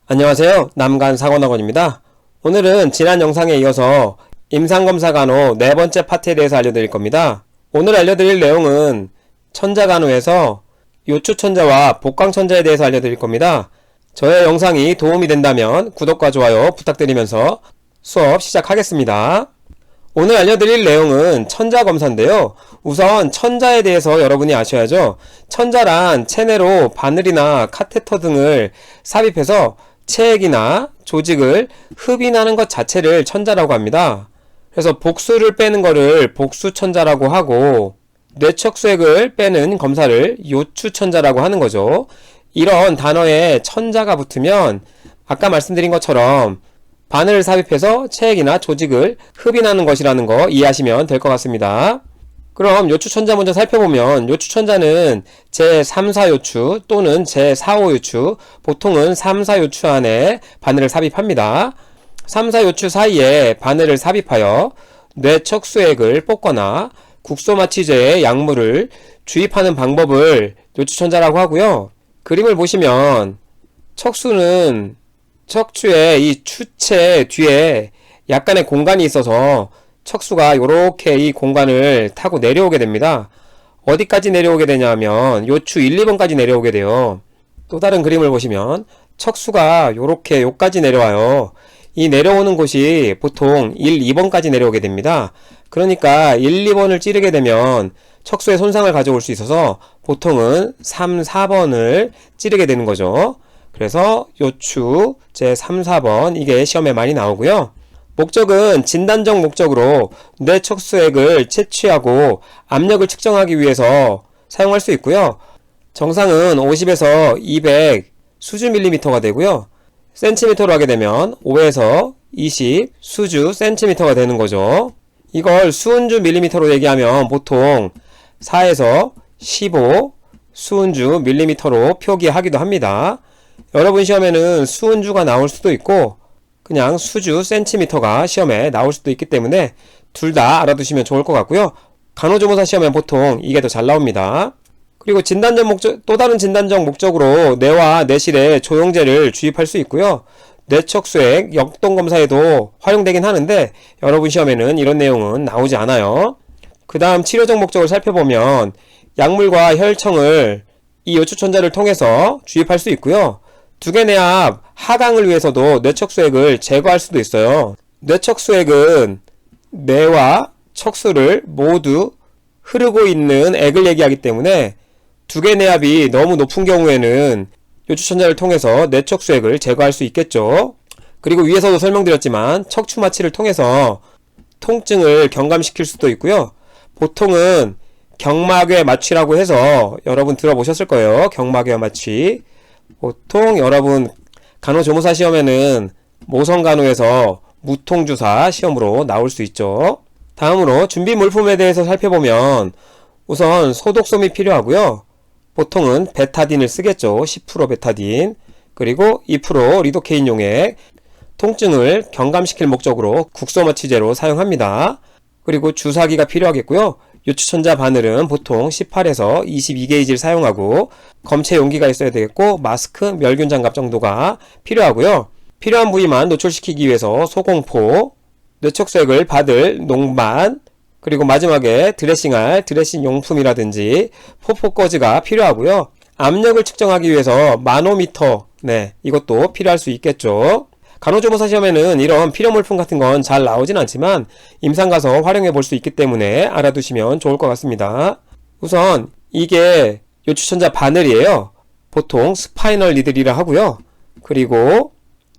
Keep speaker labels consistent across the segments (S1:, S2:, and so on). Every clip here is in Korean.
S1: 안녕하세요. 남간사관학원입니다. 오늘은 지난 영상에 이어서 임상검사간호 네 번째 파트에 대해서 알려드릴 겁니다. 오늘 알려드릴 내용은 천자간호에서 요추천자와 복강천자에 대해서 알려드릴 겁니다. 저의 영상이 도움이 된다면 구독과 좋아요 부탁드리면서 수업 시작하겠습니다. 오늘 알려드릴 내용은 천자검사인데요. 우선 천자에 대해서 여러분이 아셔야죠. 천자란 체내로 바늘이나 카테터 등을 삽입해서 체액이나 조직을 흡인하는 것 자체를 천자라고 합니다. 그래서 복수를 빼는 거를 복수천자라고 하고 뇌척수액을 빼는 검사를 요추천자라고 하는 거죠. 이런 단어에 천자가 붙으면 아까 말씀드린 것처럼 바늘을 삽입해서 체액이나 조직을 흡인하는 것이라는 거 이해하시면 될 것 같습니다. 그럼 요추천자 먼저 살펴보면 요추천자는 제3, 4요추 또는 제4, 5요추, 보통은 3, 4요추 안에 바늘을 삽입합니다. 3, 4요추 사이에 바늘을 삽입하여 뇌척수액을 뽑거나 국소마취제의 약물을 주입하는 방법을 요추천자라고 하고요. 그림을 보시면 척수는 척추의 이 추체 뒤에 약간의 공간이 있어서 척수가 이렇게 이 공간을 타고 내려오게 됩니다. 어디까지 내려오게 되냐면 요추 1, 2번까지 내려오게 돼요. 또 다른 그림을 보시면 척수가 이렇게 요까지 내려와요. 이 내려오는 곳이 보통 1, 2번까지 내려오게 됩니다. 그러니까 1, 2번을 찌르게 되면 척수에 손상을 가져올 수 있어서 보통은 3, 4번을 찌르게 되는 거죠. 그래서 요추 제3, 4번 이게 시험에 많이 나오고요. 목적은 진단적 목적으로 뇌척수액을 채취하고 압력을 측정하기 위해서 사용할 수 있고요. 정상은 50에서 200 수주 밀리미터가 되고요. 센티미터로 하게 되면 5에서 20 수주 센티미터가 되는 거죠. 이걸 수은주 밀리미터로 얘기하면 보통 4에서 15 수은주 밀리미터로 표기하기도 합니다. 여러분 시험에는 수은주가 나올 수도 있고 그냥 수주 센티미터가 시험에 나올 수도 있기 때문에 둘 다 알아두시면 좋을 것 같고요. 간호조무사 시험에 보통 이게 더 잘 나옵니다. 그리고 진단적 목적, 또 다른 진단적 목적으로 뇌와 뇌실에 조영제를 주입할 수 있고요. 뇌척수액 역동검사에도 활용되긴 하는데 여러분 시험에는 이런 내용은 나오지 않아요. 그 다음 치료적 목적을 살펴보면 약물과 혈청을 이 요추천자를 통해서 주입할 수 있고요. 두개내압 하강을 위해서도 뇌척수액을 제거할 수도 있어요. 뇌척수액은 뇌와 척수를 모두 흐르고 있는 액을 얘기하기 때문에 두개내압이 너무 높은 경우에는 요추천자를 통해서 뇌척수액을 제거할 수 있겠죠. 그리고 위에서도 설명드렸지만 척추마취를 통해서 통증을 경감시킬 수도 있고요. 보통은 경막외 마취라고 해서 여러분 들어보셨을 거예요. 경막외 마취. 보통 여러분 간호조무사 시험에는 모성간호에서 무통주사 시험으로 나올 수 있죠. 다음으로 준비 물품에 대해서 살펴보면 우선 소독솜이 필요하고요. 보통은 베타딘을 쓰겠죠. 10% 베타딘 그리고 2% 리도케인 용액 통증을 경감시킬 목적으로 국소마취제로 사용합니다. 그리고 주사기가 필요하겠고요. 요추천자 바늘은 보통 18에서 22게이지를 사용하고 검체 용기가 있어야 되겠고 마스크, 멸균 장갑 정도가 필요하고요. 필요한 부위만 노출시키기 위해서 소공포, 뇌척수액을 받을 농반, 그리고 마지막에 드레싱할 드레싱 용품이라든지 포포거즈가 필요하고요. 압력을 측정하기 위해서 마노미터, 이것도 필요할 수 있겠죠. 간호조무사 시험에는 이런 필요물품 같은 건 잘 나오진 않지만 임상 가서 활용해 볼 수 있기 때문에 알아두시면 좋을 것 같습니다. 우선 이게 요추천자 바늘이에요. 보통 스파이널 니들이라 하고요. 그리고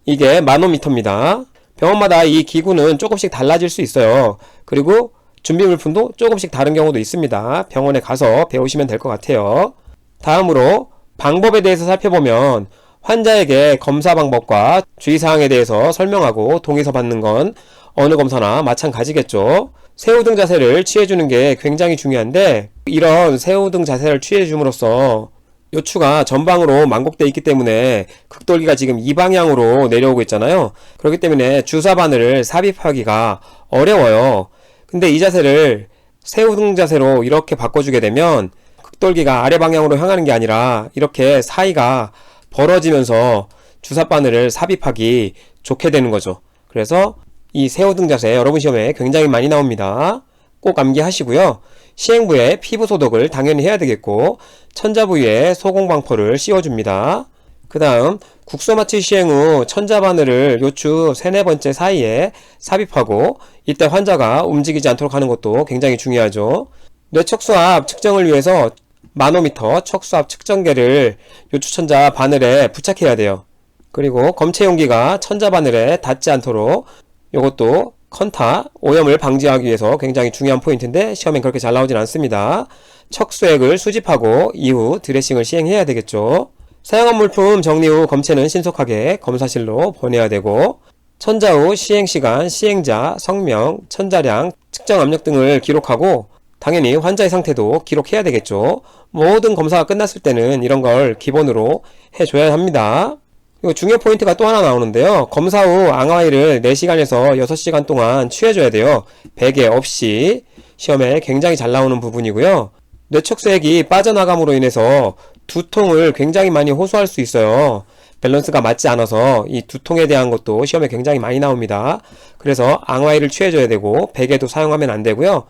S1: 이게 마노미터입니다. 병원마다 이 기구는 조금씩 달라질 수 있어요. 그리고 준비물품도 조금씩 다른 경우도 있습니다. 병원에 가서 배우시면 될 것 같아요. 다음으로 방법에 대해서 살펴보면 환자에게 검사 방법과 주의사항에 대해서 설명하고 동의서 받는 건 어느 검사나 마찬가지겠죠. 새우등 자세를 취해주는 게 굉장히 중요한데 이런 새우등 자세를 취해줌으로써 요추가 전방으로 만곡되어 있기 때문에 극돌기가 지금 이 방향으로 내려오고 있잖아요. 그렇기 때문에 주사 바늘을 삽입하기가 어려워요. 근데 이 자세를 새우등 자세로 이렇게 바꿔주게 되면 극돌기가 아래 방향으로 향하는 게 아니라 이렇게 사이가 벌어지면서 주사바늘을 삽입하기 좋게 되는 거죠. 그래서 이 세호등 자세 여러분 시험에 굉장히 많이 나옵니다. 꼭 암기하시고요. 시행부에 피부 소독을 당연히 해야 되겠고 천자 부위에 소공방포를 씌워줍니다. 그 다음 국소 마취 시행 후 천자 바늘을 요추 3, 4번째 사이에 삽입하고 이때 환자가 움직이지 않도록 하는 것도 굉장히 중요하죠. 뇌척수압 측정을 위해서 마노미터 척수압 측정계를 요추 천자 바늘에 부착해야 돼요. 그리고 검체 용기가 천자 바늘에 닿지 않도록 이것도 컨타, 오염을 방지하기 위해서 굉장히 중요한 포인트인데 시험엔 그렇게 잘 나오진 않습니다. 척수액을 수집하고 이후 드레싱을 시행해야 되겠죠. 사용한 물품 정리 후 검체는 신속하게 검사실로 보내야 되고 천자 후 시행시간, 시행자, 성명, 천자량, 측정 압력 등을 기록하고 당연히 환자의 상태도 기록해야 되겠죠. 모든 검사가 끝났을 때는 이런 걸 기본으로 해줘야 합니다. 그리고 중요 포인트가 또 하나 나오는데요. 검사 후 앙화이를 4시간에서 6시간 동안 취해줘야 돼요. 베개 없이. 시험에 굉장히 잘 나오는 부분이고요. 뇌척수액이 빠져나감으로 인해서 두통을 굉장히 많이 호소할 수 있어요. 밸런스가 맞지 않아서 이 두통에 대한 것도 시험에 굉장히 많이 나옵니다. 그래서 앙화이를 취해줘야 되고 베개도 사용하면 안 되고요.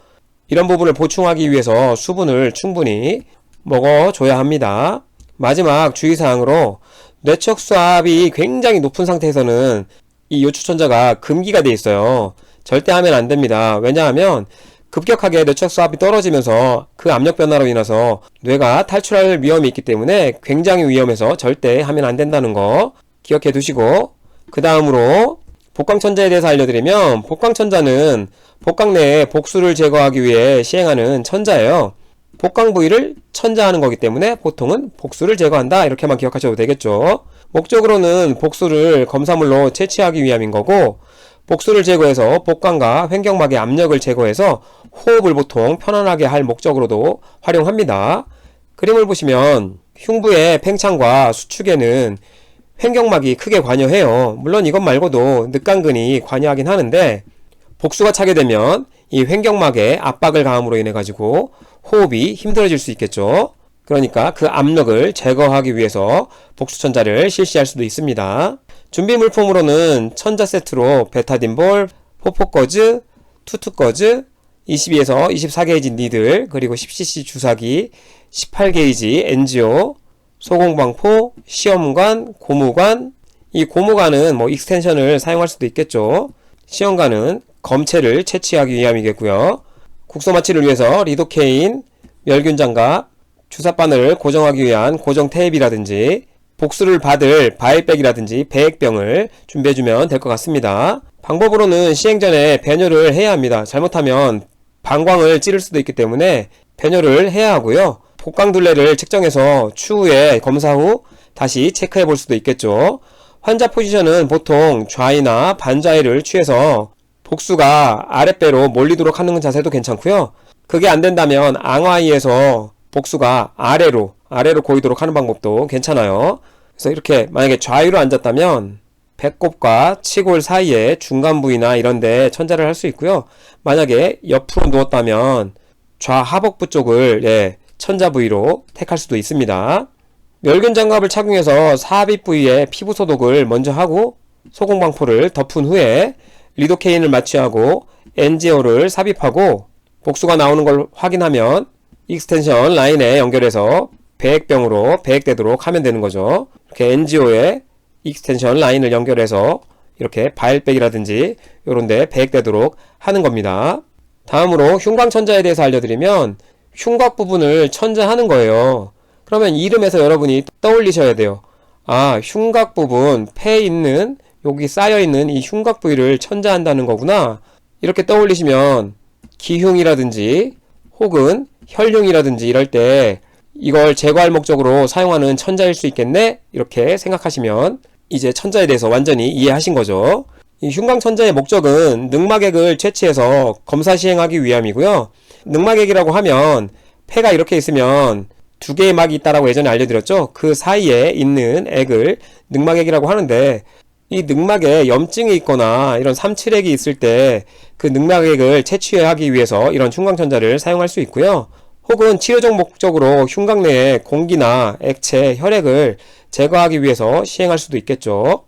S1: 이런 부분을 보충하기 위해서 수분을 충분히 먹어줘야 합니다. 마지막 주의사항으로 뇌척수압이 굉장히 높은 상태에서는 이 요추천자가 금기가 돼 있어요. 절대 하면 안 됩니다. 왜냐하면 급격하게 뇌척수압이 떨어지면서 그 압력 변화로 인해서 뇌가 탈출할 위험이 있기 때문에 굉장히 위험해서 절대 하면 안 된다는 거 기억해 두시고, 그 다음으로 복강천자에 대해서 알려드리면 복강천자는 복강 내에 복수를 제거하기 위해 시행하는 천자예요. 복강 부위를 천자하는 거기 때문에 보통은 복수를 제거한다 이렇게만 기억하셔도 되겠죠. 목적으로는 복수를 검사물로 채취하기 위함인 거고 복수를 제거해서 복강과 횡격막의 압력을 제거해서 호흡을 보통 편안하게 할 목적으로도 활용합니다. 그림을 보시면 흉부의 팽창과 수축에는 횡격막이 크게 관여해요. 물론 이것 말고도 늑간근이 관여하긴 하는데 복수가 차게 되면 이 횡격막에 압박을 가함으로 인해 가지고 호흡이 힘들어질 수 있겠죠. 그러니까 그 압력을 제거하기 위해서 복수천자를 실시할 수도 있습니다. 준비 물품으로는 천자 세트로 베타딘볼, 포포거즈, 투투거즈, 22에서 24게이지 니들, 그리고 10cc 주사기, 18게이지 엔지오, 소공방포, 시험관, 고무관. 이 고무관은 익스텐션을 사용할 수도 있겠죠. 시험관은 검체를 채취하기 위함이겠고요. 국소 마취를 위해서 리도케인, 멸균장갑, 주사바늘을 고정하기 위한 고정 테이프라든지 복수를 받을 바일백이라든지 배액병을 준비해주면 될 것 같습니다. 방법으로는 시행 전에 배뇨를 해야 합니다. 잘못하면 방광을 찌를 수도 있기 때문에 배뇨를 해야 하고요. 복강둘레를 측정해서 추후에 검사 후 다시 체크해 볼 수도 있겠죠. 환자 포지션은 보통 좌이나 반좌이를 취해서 복수가 아랫배로 몰리도록 하는 자세도 괜찮고요. 그게 안 된다면 앙화이에서 복수가 아래로 고이도록 하는 방법도 괜찮아요. 그래서 이렇게 만약에 좌위로 앉았다면 배꼽과 치골 사이에 중간 부위나 이런데 천자를 할 수 있고요. 만약에 옆으로 누웠다면 좌하복부 쪽을 천자 부위로 택할 수도 있습니다. 멸균 장갑을 착용해서 삽입 부위에 피부 소독을 먼저 하고 소공방포를 덮은 후에 리도케인을 마취하고 엔지오를 삽입하고 복수가 나오는 걸 확인하면 익스텐션 라인에 연결해서 배액병으로 배액되도록 하면 되는 거죠. 이렇게 엔지오에 익스텐션 라인을 연결해서 이렇게 바일백이라든지 요런데 배액되도록 하는 겁니다. 다음으로 흉곽천자에 대해서 알려드리면 흉곽 부분을 천자하는 거예요. 그러면 이름에서 여러분이 떠올리셔야 돼요. 아, 흉곽 부분, 폐에 있는 여기 쌓여있는 이 흉곽 부위를 천자한다는 거구나. 이렇게 떠올리시면 기흉이라든지 혹은 혈흉이라든지 이럴 때 이걸 제거할 목적으로 사용하는 천자일 수 있겠네? 이렇게 생각하시면 이제 천자에 대해서 완전히 이해하신 거죠. 이 흉곽천자의 목적은 늑막액을 채취해서 검사 시행하기 위함이고요. 늑막액이라고 하면 폐가 이렇게 있으면 두 개의 막이 있다라고 예전에 알려드렸죠. 그 사이에 있는 액을 늑막액이라고 하는데 이 늑막에 염증이 있거나 이런 삼칠액이 있을 때 그 늑막액을 채취하기 위해서 이런 흉곽천자를 사용할 수 있고요. 혹은 치료적 목적으로 흉곽 내에 공기나 액체, 혈액을 제거하기 위해서 시행할 수도 있겠죠.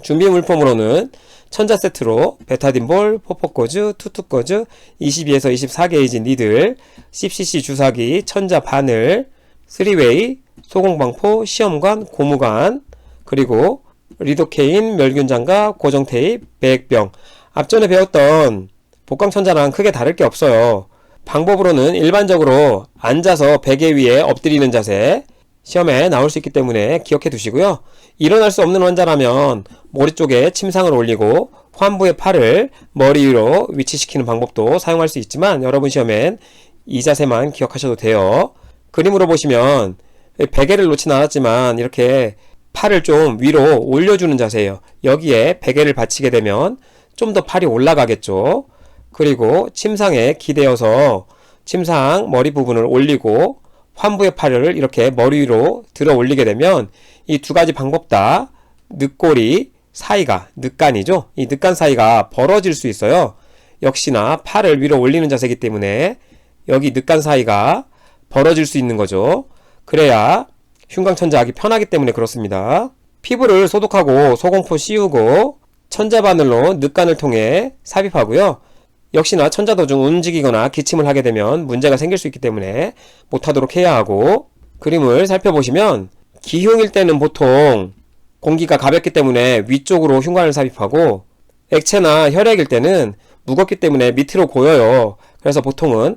S1: 준비 물품으로는 천자 세트로 베타딘볼, 포포코즈, 투투코즈, 22에서 24게이지 니들, 10cc 주사기, 천자 바늘, 3웨이, 소공방포, 시험관, 고무관, 그리고 리도케인, 멸균장갑, 고정테이프, 배액병. 앞전에 배웠던 복강천자랑 크게 다를 게 없어요. 방법으로는 일반적으로 앉아서 베개 위에 엎드리는 자세, 시험에 나올 수 있기 때문에 기억해 두시고요. 일어날 수 없는 환자라면 머리 쪽에 침상을 올리고 환부의 팔을 머리 위로 위치시키는 방법도 사용할 수 있지만 여러분 시험엔 이 자세만 기억하셔도 돼요. 그림으로 보시면 베개를 놓진 않았지만 이렇게 팔을 좀 위로 올려주는 자세예요. 여기에 베개를 받치게 되면 좀 더 팔이 올라가겠죠. 그리고 침상에 기대어서 침상 머리 부분을 올리고 환부의 팔을 이렇게 머리 위로 들어 올리게 되면 이 두 가지 방법 다 늑골이 사이가, 늑간이죠. 이 늑간 사이가 벌어질 수 있어요. 역시나 팔을 위로 올리는 자세이기 때문에 여기 늑간 사이가 벌어질 수 있는 거죠. 그래야 흉곽천자하기 편하기 때문에 그렇습니다. 피부를 소독하고 소공포 씌우고 천자바늘로 늑간을 통해 삽입하고요. 역시나 천자 도중 움직이거나 기침을 하게 되면 문제가 생길 수 있기 때문에 못하도록 해야 하고, 그림을 살펴보시면 기흉일 때는 보통 공기가 가볍기 때문에 위쪽으로 흉관을 삽입하고, 액체나 혈액일 때는 무겁기 때문에 밑으로 고여요. 그래서 보통은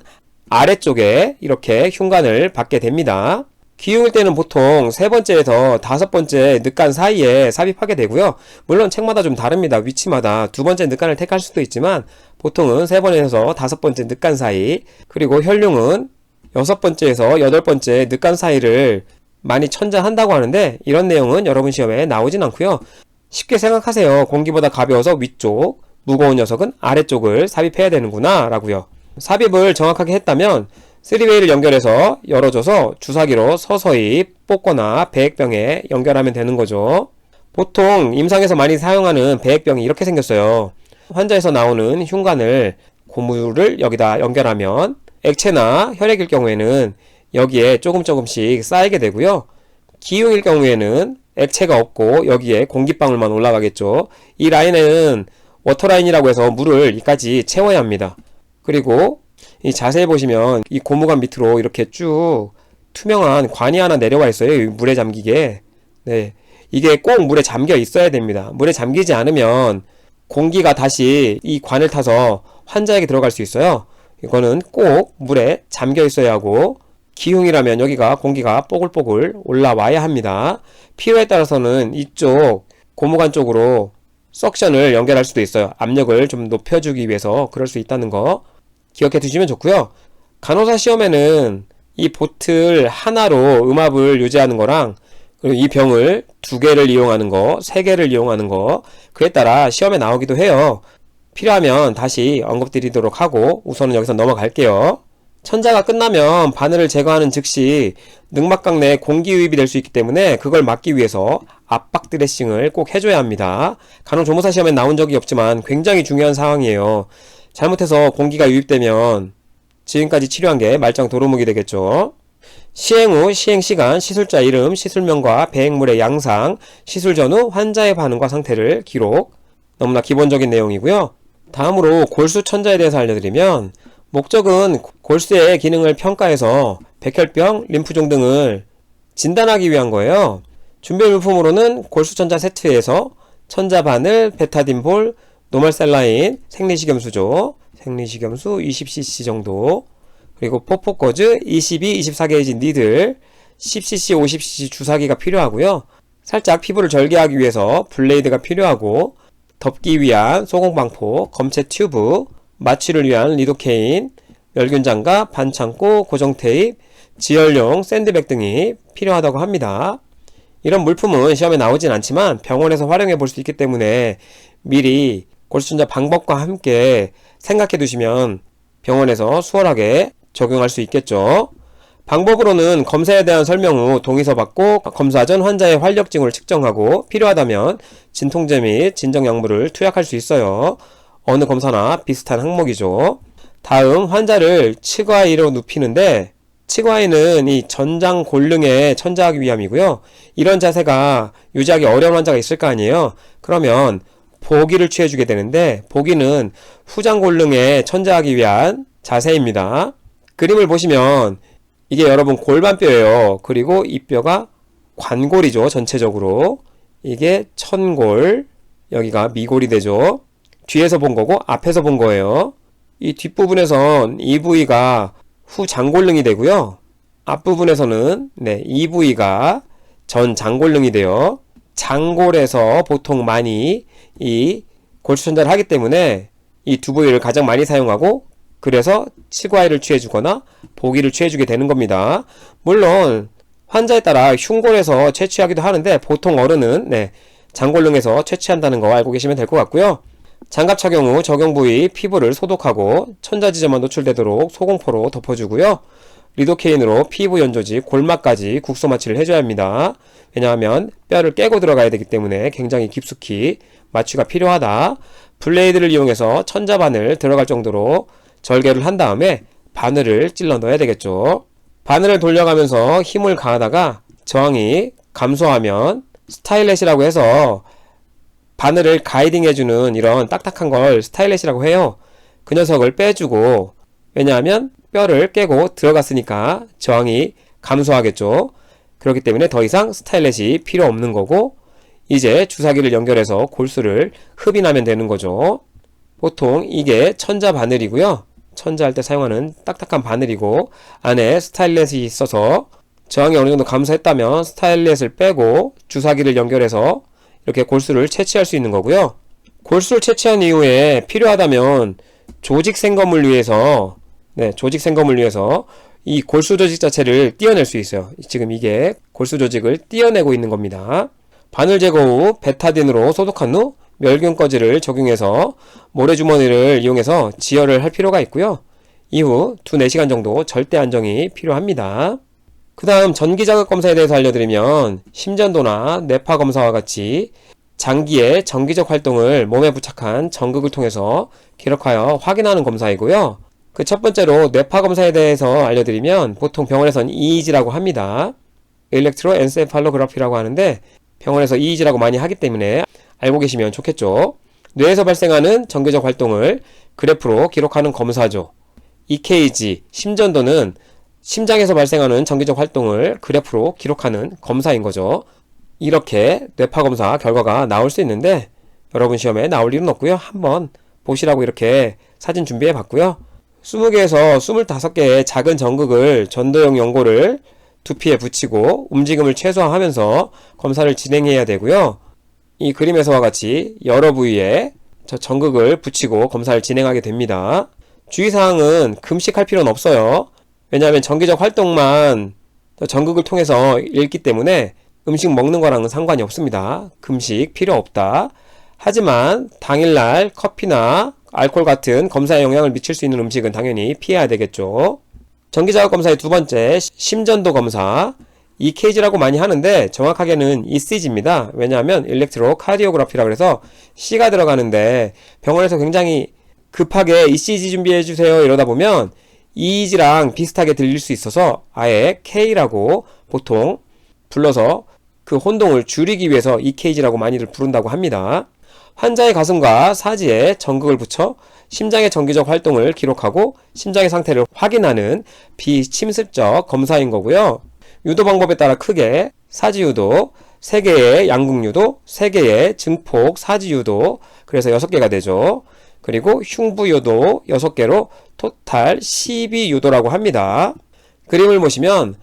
S1: 아래쪽에 이렇게 흉관을 받게 됩니다. 기흉일 때는 보통 세 번째에서 다섯 번째 늑간 사이에 삽입하게 되고요. 물론 책마다 좀 다릅니다. 위치마다 두 번째 늑간을 택할 수도 있지만 보통은 세 번에서 다섯 번째 늑간 사이, 그리고 혈룡은 여섯 번째에서 여덟 번째 늑간 사이를 많이 천자한다고 하는데 이런 내용은 여러분 시험에 나오진 않고요. 쉽게 생각하세요. 공기보다 가벼워서 위쪽, 무거운 녀석은 아래쪽을 삽입해야 되는구나 라고요. 삽입을 정확하게 했다면 3웨이를 연결해서 열어줘서 주사기로 서서히 뽑거나 배액병에 연결하면 되는 거죠. 보통 임상에서 많이 사용하는 배액병이 이렇게 생겼어요. 환자에서 나오는 흉관을 고무를 여기다 연결하면 액체나 혈액일 경우에는 여기에 조금씩 쌓이게 되고요. 기흉일 경우에는 액체가 없고 여기에 공기방울만 올라가겠죠. 이 라인에는 워터라인이라고 해서 물을 여기까지 채워야 합니다. 그리고 이 자세히 보시면 이 고무관 밑으로 이렇게 쭉 투명한 관이 하나 내려와 있어요. 물에 잠기게. 네, 이게 꼭 물에 잠겨 있어야 됩니다. 물에 잠기지 않으면 공기가 다시 이 관을 타서 환자에게 들어갈 수 있어요. 이거는 꼭 물에 잠겨 있어야 하고, 기흉이라면 여기가 공기가 뽀글뽀글 올라와야 합니다. 필요에 따라서는 이쪽 고무관 쪽으로 석션을 연결할 수도 있어요. 압력을 좀 높여주기 위해서 그럴 수 있다는 거 기억해 두시면 좋고요. 간호사 시험에는 이 보틀 하나로 음압을 유지하는 거랑, 그리고 이 병을 2개를 이용하는 거, 3개를 이용하는 거, 그에 따라 시험에 나오기도 해요. 필요하면 다시 언급드리도록 하고 우선은 여기서 넘어갈게요. 천자가 끝나면 바늘을 제거하는 즉시 늑막각 내에 공기 유입이 될 수 있기 때문에 그걸 막기 위해서 압박 드레싱을 꼭 해줘야 합니다. 간호조무사 시험에 나온 적이 없지만 굉장히 중요한 상황이에요. 잘못해서 공기가 유입되면 지금까지 치료한 게 말짱 도루묵이 되겠죠. 시행 후 시행시간, 시술자 이름, 시술명과 배액물의 양상, 시술 전후 환자의 반응과 상태를 기록. 너무나 기본적인 내용이고요. 다음으로 골수 천자에 대해서 알려드리면, 목적은 골수의 기능을 평가해서 백혈병, 림프종 등을 진단하기 위한 거예요. 준비 물품으로는 골수 천자 세트에서 천자 바늘, 베타딘볼, 노멀셀라인, 생리식염수죠. 생리식염수 20cc 정도, 그리고 포포코즈 22, 24게이지 니들, 10cc, 50cc 주사기가 필요하고요. 살짝 피부를 절개하기 위해서 블레이드가 필요하고, 덮기 위한 소공방포, 검체 튜브, 마취를 위한 리도케인, 멸균장갑, 반창고, 고정테이프, 지혈용 샌드백 등이 필요하다고 합니다. 이런 물품은 시험에 나오진 않지만 병원에서 활용해 볼 수 있기 때문에 미리 골수천자 방법과 함께 생각해 두시면 병원에서 수월하게 적용할 수 있겠죠. 방법으로는 검사에 대한 설명 후 동의서 받고 검사 전 환자의 활력 징후를 측정하고 필요하다면 진통제 및 진정약물을 투약할 수 있어요. 어느 검사나 비슷한 항목이죠. 다음 환자를 치과 위로 눕히는데 치과에는 이 전장골릉에 천자하기 위함이고요. 이런 자세가 유지하기 어려운 환자가 있을 거 아니에요. 그러면 보기를 취해주게 되는데, 보기는 후장골릉에 천자하기 위한 자세입니다. 그림을 보시면 이게 여러분 골반뼈예요. 그리고 이 뼈가 관골이죠. 전체적으로 이게 천골, 여기가 미골이 되죠. 뒤에서 본 거고 앞에서 본 거예요. 이 뒷부분에선 이 부위가 후장골릉이 되고요. 앞부분에서는 이 부위가 전장골릉이 돼요. 장골에서 보통 많이 이 골수천자를 하기 때문에 이 두 부위를 가장 많이 사용하고, 그래서 치과의를 취해주거나 보기를 취해주게 되는 겁니다. 물론 환자에 따라 흉골에서 채취하기도 하는데, 보통 어른은 장골릉에서 채취한다는 거 알고 계시면 될 것 같고요. 장갑 착용 후 적용 부위 피부를 소독하고 천자 지점만 노출되도록 소공포로 덮어주고요. 리도케인으로 피부 연조지 골막까지 국소 마취를 해줘야 합니다. 왜냐하면 뼈를 깨고 들어가야 되기 때문에 굉장히 깊숙이 마취가 필요하다. 블레이드를 이용해서 천자 바늘 들어갈 정도로 절개를 한 다음에 바늘을 찔러 넣어야 되겠죠. 바늘을 돌려가면서 힘을 가하다가 저항이 감소하면 스타일렛이라고 해서 바늘을 가이딩 해주는 이런 딱딱한 걸 스타일렛이라고 해요. 그 녀석을 빼주고, 왜냐하면 뼈를 깨고 들어갔으니까 저항이 감소하겠죠. 그렇기 때문에 더 이상 스타일렛이 필요 없는 거고, 이제 주사기를 연결해서 골수를 흡인하면 되는 거죠. 보통 이게 천자 바늘이고요. 천자할 때 사용하는 딱딱한 바늘이고, 안에 스타일렛이 있어서 저항이 어느 정도 감소했다면 스타일렛을 빼고 주사기를 연결해서 이렇게 골수를 채취할 수 있는 거고요. 골수를 채취한 이후에 필요하다면 조직 생검을 위해서 이 골수 조직 자체를 떼어낼 수 있어요. 지금 이게 골수 조직을 떼어내고 있는 겁니다. 바늘 제거 후 베타딘으로 소독한 후 멸균 꺼지를 적용해서 모래주머니를 이용해서 지혈을 할 필요가 있고요. 이후 2-4시간 정도 절대 안정이 필요합니다. 그 다음 전기자극 검사에 대해서 알려드리면, 심전도나 뇌파 검사와 같이 장기의 정기적 활동을 몸에 부착한 전극을 통해서 기록하여 확인하는 검사이고요. 그 첫 번째로 뇌파 검사에 대해서 알려드리면, 보통 병원에서는 EEG라고 합니다. 일렉트로엔세팔로그래피라고 하는데, 병원에서 EEG라고 많이 하기 때문에 알고 계시면 좋겠죠. 뇌에서 발생하는 정기적 활동을 그래프로 기록하는 검사죠. EKG, 심전도는 심장에서 발생하는 정기적 활동을 그래프로 기록하는 검사인 거죠. 이렇게 뇌파 검사 결과가 나올 수 있는데, 여러분 시험에 나올 일은 없고요. 한번 보시라고 이렇게 사진 준비해 봤고요. 20개에서 25개의 작은 전극을 전도용 연고를 두피에 붙이고 움직임을 최소화하면서 검사를 진행해야 되고요. 이 그림에서와 같이 여러 부위에 저 전극을 붙이고 검사를 진행하게 됩니다. 주의사항은 금식할 필요는 없어요. 왜냐하면 정기적 활동만 전극을 통해서 읽기 때문에 음식 먹는 거랑은 상관이 없습니다. 금식 필요 없다. 하지만 당일날 커피나 알코올 같은 검사에 영향을 미칠 수 있는 음식은 당연히 피해야 되겠죠. 전기자극 검사의 두 번째, 심전도 검사. EKG라고 많이 하는데 정확하게는 ECG입니다. 왜냐하면 일렉트로카디오그래피라고 해서 C가 들어가는데, 병원에서 굉장히 급하게 ECG 준비해주세요 이러다 보면 EEG랑 비슷하게 들릴 수 있어서 아예 K라고 보통 불러서 그 혼동을 줄이기 위해서 EKG라고 많이들 부른다고 합니다. 환자의 가슴과 사지에 전극을 붙여 심장의 정기적 활동을 기록하고 심장의 상태를 확인하는 비침습적 검사인 거고요. 유도 방법에 따라 크게 사지유도, 3개의 양극유도, 3개의 증폭 사지유도, 그래서 6개가 되죠. 그리고 흉부유도 6개로 토탈 12유도라고 합니다. 그림을 보시면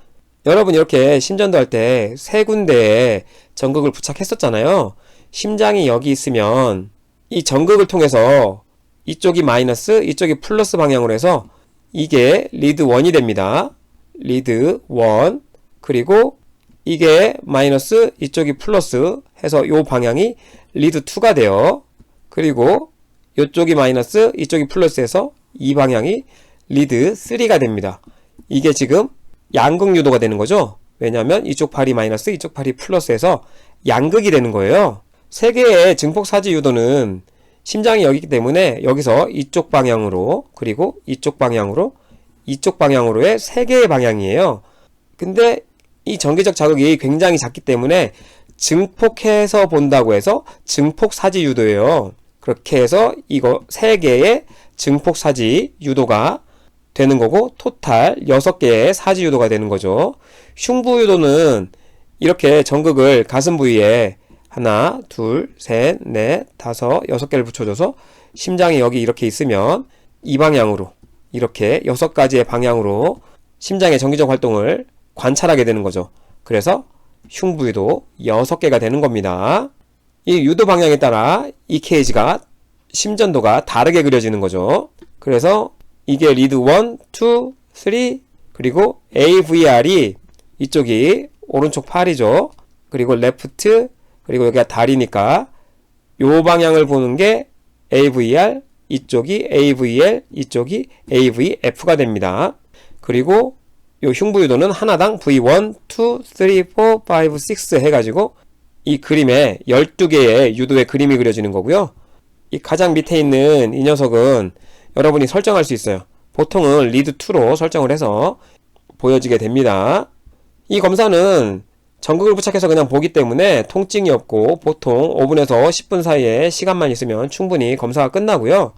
S1: 여러분 이렇게 심전도 할 때 3군데에 전극을 부착했었잖아요. 심장이 여기 있으면 이 전극을 통해서 이쪽이 마이너스, 이쪽이 플러스 방향으로 해서 이게 리드 1이 됩니다. 리드 1. 그리고 이게 마이너스, 이쪽이 플러스 해서 요 방향이 리드 2가 돼요. 그리고 이쪽이 마이너스, 이쪽이 플러스 해서 이 방향이 리드 3가 됩니다. 이게 지금 양극 유도가 되는 거죠. 왜냐하면 이쪽 팔이 마이너스, 이쪽 팔이 플러스 해서 양극이 되는 거예요. 3개의 증폭 사지 유도는 심장이 여기 있기 때문에 여기서 이쪽 방향으로, 그리고 이쪽 방향으로 이쪽 방향으로의 3개의 방향이에요. 근데 이 전기적 자극이 굉장히 작기 때문에 증폭해서 본다고 해서 증폭사지 유도예요. 그렇게 해서 이거 3개의 증폭사지 유도가 되는 거고 토탈 6개의 사지 유도가 되는 거죠. 흉부 유도는 이렇게 전극을 가슴 부위에 하나, 둘, 셋, 넷, 다섯, 6개를 붙여줘서 심장이 여기 이렇게 있으면 이 방향으로 이렇게 6가지의 방향으로 심장의 전기적 활동을 관찰하게 되는 거죠. 그래서 흉부 유도 6개가 되는 겁니다. 이 유도 방향에 따라 이 케이지가 심전도가 다르게 그려지는 거죠. 그래서 이게 리드 1, 2, 3 그리고 AVR이 이쪽이 오른쪽 팔이죠. 그리고 레프트 그리고 여기가 다리니까 요 방향을 보는 게 AVR, 이쪽이 AVL, 이쪽이 AVF가 됩니다. 그리고 요 흉부 유도는 하나당 V1, 2, 3, 4, 5, 6 해가지고 이 그림에 12개의 유도의 그림이 그려지는 거고요. 이 가장 밑에 있는 이 녀석은 여러분이 설정할 수 있어요. 보통은 리드 2로 설정을 해서 보여지게 됩니다. 이 검사는 전극을 부착해서 그냥 보기 때문에 통증이 없고 보통 5분에서 10분 사이에 시간만 있으면 충분히 검사가 끝나고요.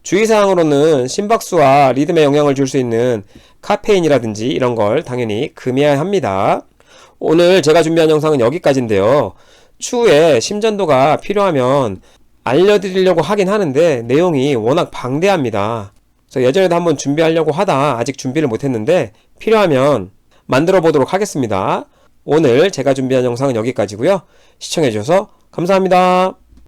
S1: 주의사항으로는 심박수와 리듬에 영향을 줄 수 있는 카페인이라든지 이런 걸 당연히 금해야 합니다. 오늘 제가 준비한 영상은 여기까지인데요. 추후에 심전도가 필요하면 알려드리려고 하긴 하는데 내용이 워낙 방대합니다. 그래서 예전에도 한번 준비하려고 하다 아직 준비를 못했는데 필요하면 만들어 보도록 하겠습니다. 오늘 제가 준비한 영상은 여기까지고요. 시청해주셔서 감사합니다.